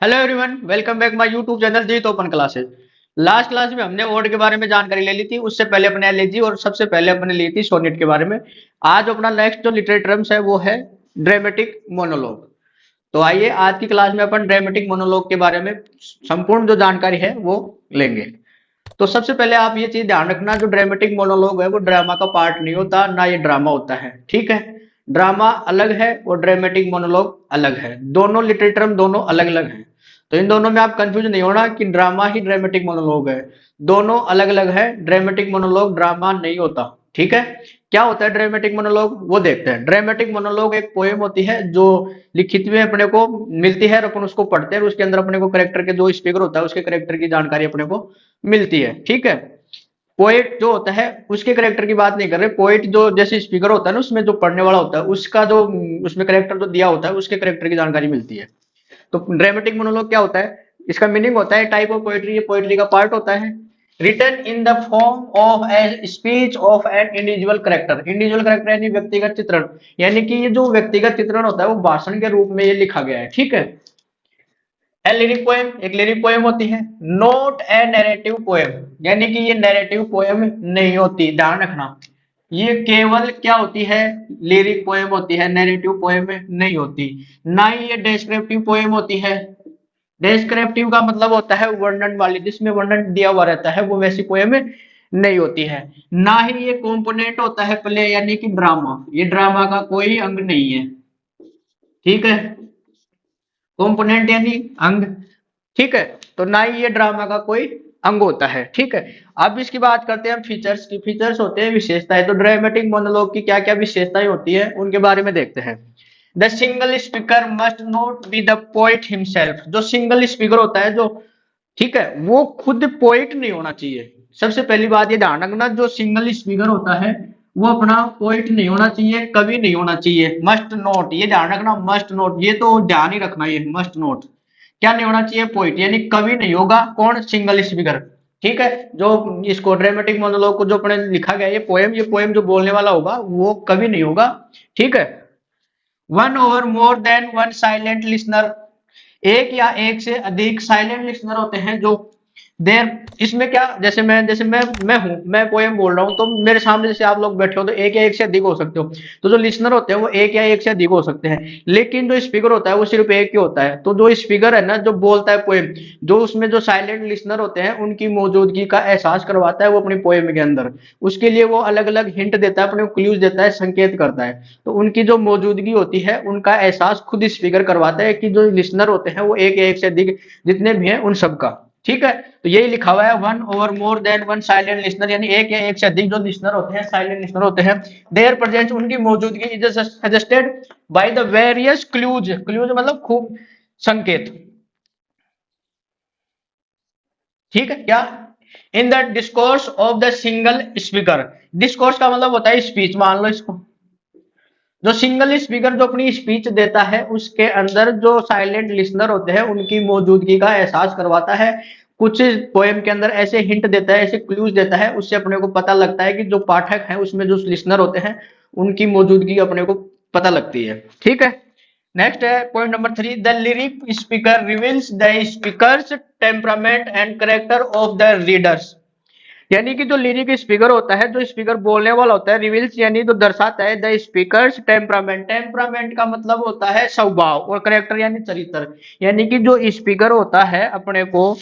Hello everyone, welcome back my YouTube channel Jeet open classes. Last class में हमने word के बारे में जानकारी ले ली थी। उससे पहले अपने एलएजी और सबसे पहले अपने ली थी सोनेट के बारे में। आज अपना नेक्स्ट जो लिटरेरी टर्म्स है वो है ड्रामेटिक मोनोलॉग। तो आइए आज की क्लास में अपन ड्रामेटिक मोनोलॉग के बारे में संपूर्ण जो जानकारी है वो लेंगे। तो सबसे पहले आप ये चीज ध्यान रखना, जो ड्रामेटिक मोनोलॉग है वो ड्रामा का पार्ट नहीं होता, ना ये ड्रामा होता है। ठीक है, ड्रामा अलग है और ड्रामेटिक मोनोलॉग अलग है। दोनों लिटरेरी टर्म दोनों अलग अलग हैं। तो इन दोनों में आप कंफ्यूज नहीं होना कि ड्रामा ही ड्रामेटिक मोनोलॉग है। दोनों अलग अलग है। ड्रामेटिक मोनोलॉग ड्रामा नहीं होता। ठीक है, क्या होता है ड्रामेटिक मोनोलॉग वो देखते हैं। ड्रामेटिक मोनोलॉग एक पोएम होती है जो लिखित में अपने को मिलती है और अपन उसको पढ़ते हैं और उसके अंदर अपने को करेक्टर के जो स्पीकर होता है उसके करेक्टर की जानकारी अपने को मिलती है। ठीक है, पोएट जो होता है उसके करेक्टर की बात नहीं कर रहे। पोएट जो जैसे स्पीकर होता है ना, उसमें जो पढ़ने वाला होता है उसका जो उसमें करेक्टर जो दिया होता है उसके करेक्टर की जानकारी मिलती है। तो ड्रामेटिक मोनोलॉग क्या होता है, इसका मीनिंग होता है टाइप ऑफ पोएट्री। ये पोएट्री का पार्ट होता है written in the form of a speech of an individual character. Individual character यानी व्यक्तिगत चित्रण, यानी कि ये जो व्यक्तिगत चित्रण होता है वो भाषण के रूप में ये लिखा गया है। ठीक है, ए लिरिक पोएम, एक लिरिक पोएम होती है। नोट ए नैरेटिव पोएम, यानी कि ये नैरेटिव पोएम नहीं होती, ध्यान रखना। ये केवल क्या होती है, लिरिक पोएम होती है, नैरेटिव पोएम नहीं होती। ना ही ये डेस्क्रिप्टिव पोएम होती है। डेस्क्रिप्टिव का मतलब होता है वर्णन वाली, जिसमें वर्णन दिया हुआ रहता है, वो वैसी पोएम नहीं होती है। ना ही ये कंपोनेंट होता है प्ले, यानी कि ड्रामा। ये ड्रामा का कोई अंग नहीं है। ठीक है, कंपोनेंट यानी अंग। ठीक है, तो ना ही ये ड्रामा का कोई अंग होता है। ठीक है, अब इसकी बात करते हैं हम फीचर्स की। फीचर्स होते हैं विशेषताएं। तो ड्रामेटिक मोनोलॉग की क्या क्या विशेषताएं होती है उनके बारे में देखते हैं। The single speaker must not be the poet himself. जो सिंगल स्पीकर होता है जो, ठीक है, वो खुद पोइट नहीं होना चाहिए। सबसे पहली बात ये ध्यान रखना, जो सिंगल स्पीकर होता है वो अपना पोइट नहीं होना चाहिए, कभी नहीं होना चाहिए। मस्ट नोट, ये ध्यान रखना, मस्ट नोट, ये तो ध्यान ही रखना, ये मस्ट नोट क्या नहीं होना चाहिए, पोइट, यानी कवि नहीं होगा। कौन, सिंगल स्पीकर। ठीक है, जो इसको ड्रामेटिक मोनोलॉग को जो अपने लिखा गया ये पोएम जो बोलने वाला होगा वो कवि नहीं होगा। ठीक है, one over more than one silent listener, एक या एक से अधिक साइलेंट लिसनर होते हैं जो देर। इसमें क्या, जैसे मैं हूं, मैं पोएम बोल रहा हूँ तो मेरे सामने जैसे आप लोग बैठे हो तो एक या एक से अधिक हो सकते हो। तो जो लिसनर होते हैं वो एक या एक से अधिक हो सकते हैं, लेकिन जो स्पीकर होता है वो सिर्फ एक ही होता है। तो जो स्पीकर है ना, जो बोलता है पोएम, जो उसमें जो साइलेंट लिसनर होते हैं उनकी मौजूदगी का एहसास करवाता है वो अपनी पोएम के अंदर। उसके लिए वो अलग अलग हिंट देता है, अपने क्लूज देता है, संकेत करता है। तो उनकी जो मौजूदगी होती है उनका एहसास खुद स्पीकर करवाता है कि जो लिसनर होते हैं वो एक या एक से अधिक जितने भी हैं उन सबका। ठीक है, तो यही लिखा हुआ है, one over more than one silent listener, यानी एक या एक से अधिक जो लिसनर होते हैं, साइलेंट लिसनर होते हैं। देयर प्रेजेंस, उनकी मौजूदगी is suggested by the various clues. Clues मतलब खूब संकेत। ठीक है, क्या, in the discourse of the single speaker. Discourse का मतलब होता है स्पीच, मान लो इसको। जो सिंगल स्पीकर जो अपनी स्पीच देता है उसके अंदर जो साइलेंट लिसनर होते हैं उनकी मौजूदगी का एहसास करवाता है। कुछ पोएम के अंदर ऐसे हिंट देता है, ऐसे क्लूज देता है, उससे अपने को पता लगता है कि जो पाठक है उसमें जो लिसनर होते हैं उनकी मौजूदगी अपने को पता लगती है। ठीक है, नेक्स्ट है point number 3, the lyric speaker reveals the speakers temperament and character of the readers. यानी कि जो लिरिक स्पीकर होता है, जो स्पीकर बोलने वाला होता है, रिवील्स यानी जो दर्शाता है द स्पीकर्स टेम्परामेंट। टेम्परामेंट का मतलब होता है स्वभाव, और करेक्टर यानी चरित्र। यानी कि जो स्पीकर होता है अपने को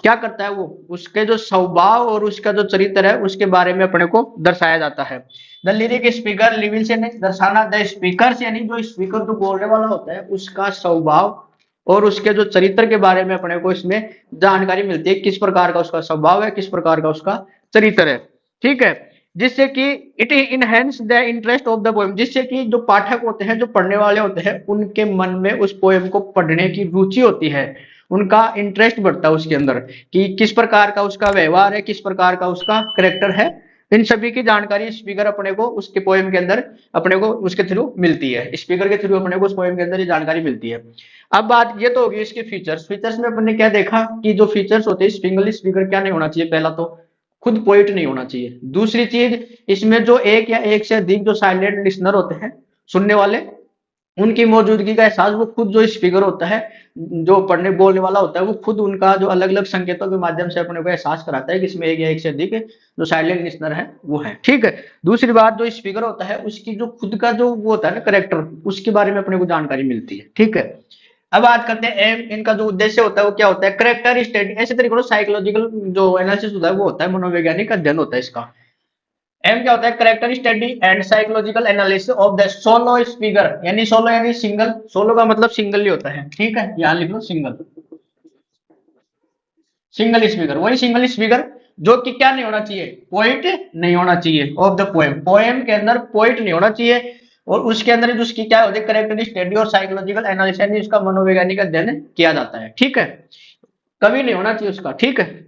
क्या करता है, वो उसके जो स्वभाव और उसका जो चरित्र है उसके बारे में अपने को दर्शाया जाता है। द लिरिक स्पीकर रिवील्स यानी दर्शाना, द स्पीकर्स यानी जो स्पीकर जो बोलने वाला होता है उसका स्वभाव और उसके जो चरित्र के बारे में अपने को इसमें जानकारी मिलती है, किस प्रकार का उसका स्वभाव है, किस प्रकार का उसका चरित्र है। ठीक है, जिससे कि it enhance the interest of the poem, जिससे कि जो पाठक होते हैं, जो पढ़ने वाले होते हैं, उनके मन में उस पोएम को पढ़ने की रुचि होती है, उनका इंटरेस्ट बढ़ता है उसके अंदर कि किस प्रकार का उसका व्यवहार है, किस प्रकार का उसका करेक्टर है। इन सभी की जानकारी स्पीकर अपने को उसके पोएम के अंदर अपने को उसके थ्रू मिलती है। स्पीकर के थ्रू अपने को उस पोएम के अंदर ये जानकारी मिलती है। अब बात ये तो होगी इसके फीचर्स। फीचर्स में अपन ने क्या देखा कि जो फीचर्स होते हैं, सिंगल स्पीकर क्या नहीं होना चाहिए, पहला तो खुद पोइट नहीं होना चाहिए। दूसरी चीज, इसमें जो एक या एक से अधिक जो साइलेंट लिसनर होते हैं, सुनने वाले, उनकी मौजूदगी का एहसास वो खुद जो स्पीकर होता है, जो पढ़ने बोलने वाला होता है, वो खुद उनका जो अलग अलग संकेतों के माध्यम से अपने को एहसास कराता है कि इसमें एक या एक से अधिक जो साइलेंट लिसनर है वो है। ठीक है। दूसरी बात, जो स्पीकर होता है उसकी जो खुद का जो वो होता है ना करेक्टर, उसके बारे में अपने को जानकारी मिलती है। ठीक है। अब बात करते हैं एम, इनका जो उद्देश्य होता है वो क्या होता है, करेक्टर स्टडी, ऐसे तरीके से साइकोलॉजिकल जो एनालिसिस होता है वो होता है, मनोवैज्ञानिक अध्ययन होता है इसका। एम क्या होता है, character study and psychological analysis of the solo speaker, यानी सोलो यानी सिंगल, सोलो का मतलब सिंगल ही होता है। ठीक है, यहाँ लिख लो सिंगल, सिंगल स्पीकर, वही सिंगल स्पीकर जो कि क्या नहीं होना चाहिए, पोइट नहीं होना चाहिए ऑफ द पोएम, पोएम के अंदर पोइट नहीं होना चाहिए, और उसके अंदर जो उसकी क्या होती है करेक्टर स्टडी और साइकोलॉजिकल एनालिसिस, उसका मनोवैज्ञानिक अध्ययन किया जाता है। ठीक है, कभी नहीं होना चाहिए उसका। ठीक है।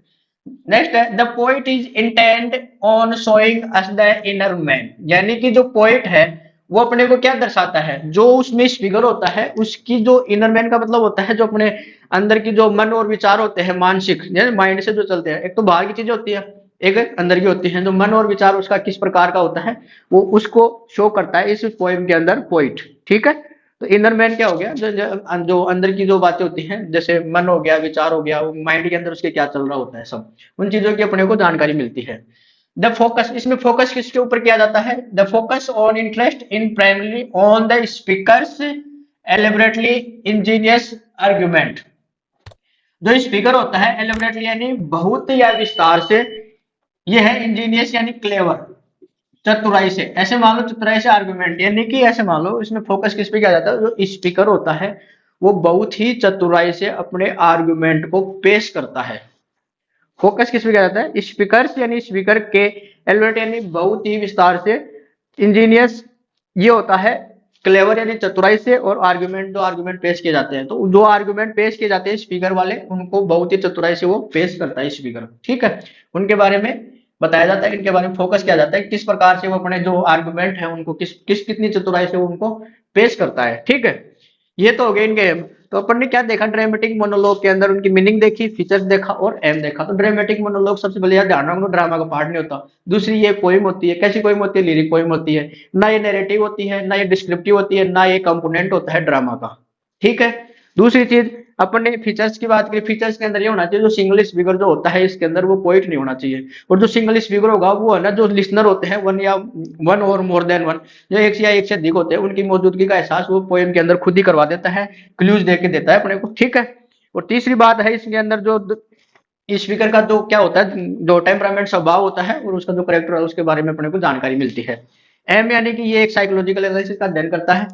नेक्स्ट है the poet is intend on showing us the inner man, यानी कि जो पोइट है वो अपने को क्या दर्शाता है, जो उसमें स्पीकर होता है उसकी जो इनर मैन का मतलब होता है जो अपने अंदर की जो मन और विचार होते हैं, मानसिक माइंड से जो चलते हैं, एक तो बाहर की चीजें होती है, एक अंदर की होती है, जो मन और विचार उसका किस प्रकार का होता है वो उसको शो करता है इस पोएम के अंदर पोइट। ठीक है। तो इनर मैन क्या हो गया, जो अंदर की जो बातें होती हैं, जैसे मन हो गया, विचार हो गया, माइंड के अंदर उसके क्या चल रहा होता है, सब उन चीजों की अपने को जानकारी मिलती है। द फोकस, इसमें फोकस किसके ऊपर किया जाता है, the focus on interest in primary on the speakers elaborately ingenious argument, जो स्पीकर होता है एलिबरेटली यानी बहुत या विस्तार से, ये है इंजीनियस यानी क्लेवर, चतुराई से, ऐसे मान लो चतुराई से आर्गुमेंट, यानी कि ऐसे मान लो इसमें फोकस किस पे किया जाता है, जो स्पीकर होता है वो बहुत ही चतुराई से अपने आर्गुमेंट को पेश करता है। फोकस किस पे किया जाता है, स्पीकर यानी स्पीकर के, एलिवेट यानी बहुत ही विस्तार से, इंजीनियस ये होता है क्लेवर यानी चतुराई से, और आर्गुमेंट जो आर्गुमेंट पेश किए जाते हैं, तो जो आर्गुमेंट पेश किए जाते हैं स्पीकर वाले उनको बहुत ही चतुराई से वो पेश करता है स्पीकर। ठीक है। उनके बारे में बताया जाता है, इनके बारे में फोकस किया जाता है किस प्रकार से वो अपने जो आर्गुमेंट है उनको किस किस कितनी चतुराई से वो उनको पेश करता है। ठीक है। ये तो हो गए इनके एम। तो अपन ने क्या देखा, ड्रामेटिक मोनोलॉग के अंदर उनकी मीनिंग देखी, फीचर्स देखा और एम देखा। तो ड्रामेटिक मोनोलॉग सबसे पहले यार ध्यान रखना, ड्रामा का पार्ट नहीं होता। दूसरी ये पोइम होती है, कैसी पोइम होती है, लिरिक पोइम होती है, ना ये नैरेटिव होती है, ना ये डिस्क्रिप्टिव होती है, ना ये कंपोनेंट होता है ड्रामा का। ठीक है। दूसरी चीज, अपन ने फीचर्स की बात करी, फीचर्स के अंदर ये होना चाहिए जो सिंगल स्पीकर जो होता है इसके अंदर वो पोइट नहीं होना चाहिए, और जो सिंगल स्पीकर होगा वो है ना जो लिसनर होते हैं, वन या वन और मोर देन वन, जो एक से या एक से अधिक होते हैं, उनकी मौजूदगी का एहसास वो पोएम के अंदर खुद ही करवा देता है, क्लूज दे के देता है अपने को। ठीक है। और तीसरी बात है इसके अंदर जो स्पीकर का जो क्या होता है, जो टेम्परामेंट स्वभाव होता है और उसका जो करेक्टर है उसके बारे में अपने को जानकारी मिलती है। एम यानी कि ये एक साइकोलॉजिकल एनालिसिस का अध्ययन करता है।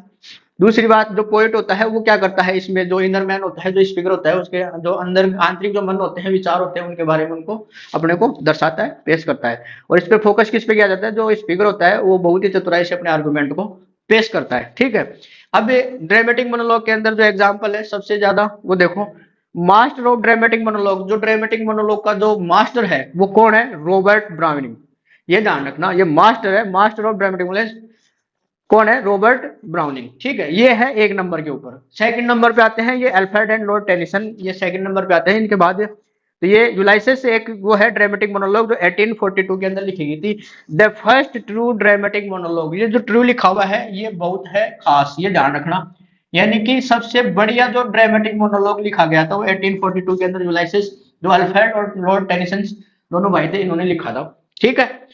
दूसरी बात, जो पोएट होता है वो क्या करता है, इसमें जो इनर मैन होता है, जो स्पीकर होता है, उसके जो अंदर आंतरिक जो मन होते हैं, विचार होते हैं, उनके बारे में उनको अपने को दर्शाता है, पेश करता है। और इस पे फोकस किस पे किया जाता है, जो स्पीकर होता है वो बहुत ही चतुराई से अपने आर्गुमेंट को पेश करता है। ठीक है। अब ड्रामेटिक मोनोलॉग के अंदर जो एग्जाम्पल है सबसे ज्यादा वो देखो, मास्टर ऑफ ड्रामेटिक मोनोलॉग, जो ड्रामेटिक मोनोलॉग का जो मास्टर है वो कौन है, रॉबर्ट ब्राउनिंग। ये ध्यान रखना, ये मास्टर है, मास्टर ऑफ ड्रामेटिक मोनोलॉग कौन है, रॉबर्ट ब्राउनिंग। ठीक है, ये है एक नंबर के ऊपर। सेकंड नंबर पे आते हैं ये अल्फ्रेड एंड लॉर्ड टेनिसन, ये सेकंड नंबर पे आते हैं। इनके बाद तो ये यूलाइसिस एक वो है ड्रामेटिक मोनोलॉग जो 1842 के अंदर लिखी गई थी, the first true dramatic monologue. ये जो ट्रू लिखा हुआ है ये बहुत है खास, ये ध्यान रखना, यानी कि सबसे बढ़िया जो ड्रामेटिक मोनोलॉग लिखा गया था वो 1842 के अंदर यूलाइसिस, जो अल्फ्रेड और लॉर्ड टेनिसन दोनों भाई थे, इन्होंने लिखा था। ठीक है।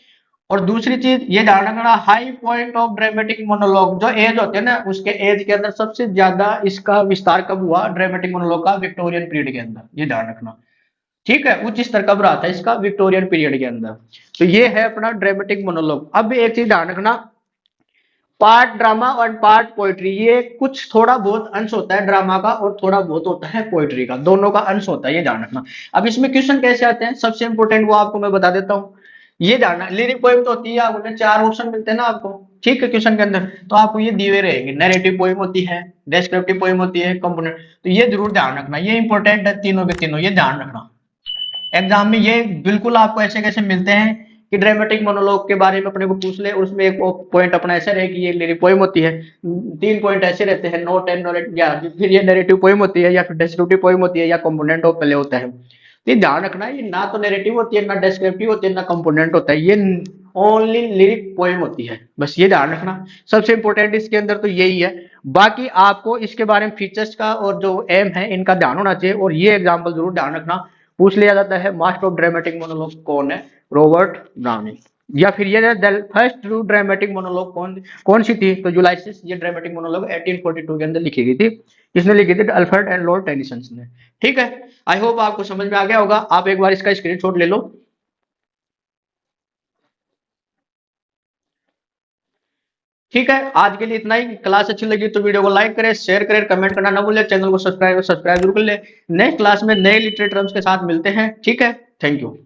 और दूसरी चीज ये ध्यान रखना, high point of dramatic monologue, जो एज होते हैं ना उसके एज के अंदर सबसे ज्यादा इसका विस्तार कब हुआ ड्रामेटिक मोनोलॉग का, विक्टोरियन पीरियड के अंदर, ये ध्यान रखना। ठीक है, उच्च स्तर कब रहा था इसका, विक्टोरियन पीरियड के अंदर। तो ये है अपना ड्रामेटिक मोनोलॉग। अब एक चीज ध्यान रखना, पार्ट ड्रामा और पार्ट पोइट्री, ये कुछ थोड़ा बहुत अंश होता है ड्रामा का और थोड़ा बहुत होता है पोइट्री का, दोनों का अंश होता है, ये ध्यान रखना। अब इसमें क्वेश्चन कैसे आते हैं, सबसे इंपोर्टेंट वो आपको मैं बता देता हूँ। ये जानना, लिरिक पोइम तो होती है, आपको चार ऑप्शन मिलते हैं ना आपको, ठीक है, क्वेश्चन के अंदर तो आपको ये दिए हुए रहेंगे, नैरेटिव पोइम होती है, डिस्क्रिप्टिव पोइम होती है, कंपोनेंट। तो ये जरूर ध्यान रखना, ये इंपॉर्टेंट है तीनों के तीनों, ये ध्यान रखना। एग्जाम में ये बिल्कुल आपको ऐसे कैसे मिलते हैं कि ड्रामेटिक मोनोलॉग के बारे में अपने को पूछ ले और उसमें एक पॉइंट अपना ऐसा रहे कि ये लिरिक पोइम होती है, तीन पॉइंट ऐसे रहते हैं, नोट एंड नोट, या फिर ये नैरेटिव पोइम होती है, या फिर डिस्क्रिप्टिव पोइम होती है, या कंपोनेंट ऑफ पहले होता है। तो ये ध्यान रखना, ये ना तो नैरेटिव होती है, ना डिस्क्रिप्टिव होती है, ना कंपोनेंट होता है, ये ओनली लिरिक पोएम होती है, बस ये ध्यान रखना। सबसे इंपॉर्टेंट इसके अंदर तो यही है। बाकी आपको इसके बारे में फीचर्स का और जो एम है इनका ध्यान होना चाहिए, और ये एग्जाम्पल जरूर ध्यान रखना, पूछ लिया जाता है मास्टर ऑफ ड्रामेटिक मोनोलॉग कौन है, रॉबर्ट ब्राउनिंग। या फिर ये फर्स्ट ट्रू ड्रामेटिक मोनोलॉग कौन कौन सी थी, तो यूलाइसिस ये ड्रामेटिक मोनोलॉग 1842 के अंदर लिखी गई थी। इसने लिखी थी अल्फ्रेड एंड लॉर्ड टेनिसन ने। ठीक है, आई होप आपको समझ में आ गया होगा। आप एक बार इसका स्क्रीनशॉट ले लो। ठीक है, आज के लिए इतना ही। क्लास अच्छी लगी तो वीडियो को लाइक करें, शेयर करें, कमेंट करना ना भूलें, चैनल को सब्सक्राइब सब्सक्राइब जरूर कर ले। नेक्स्ट क्लास में नए लिटरेचर टर्म्स के साथ मिलते हैं। ठीक है, थैंक यू।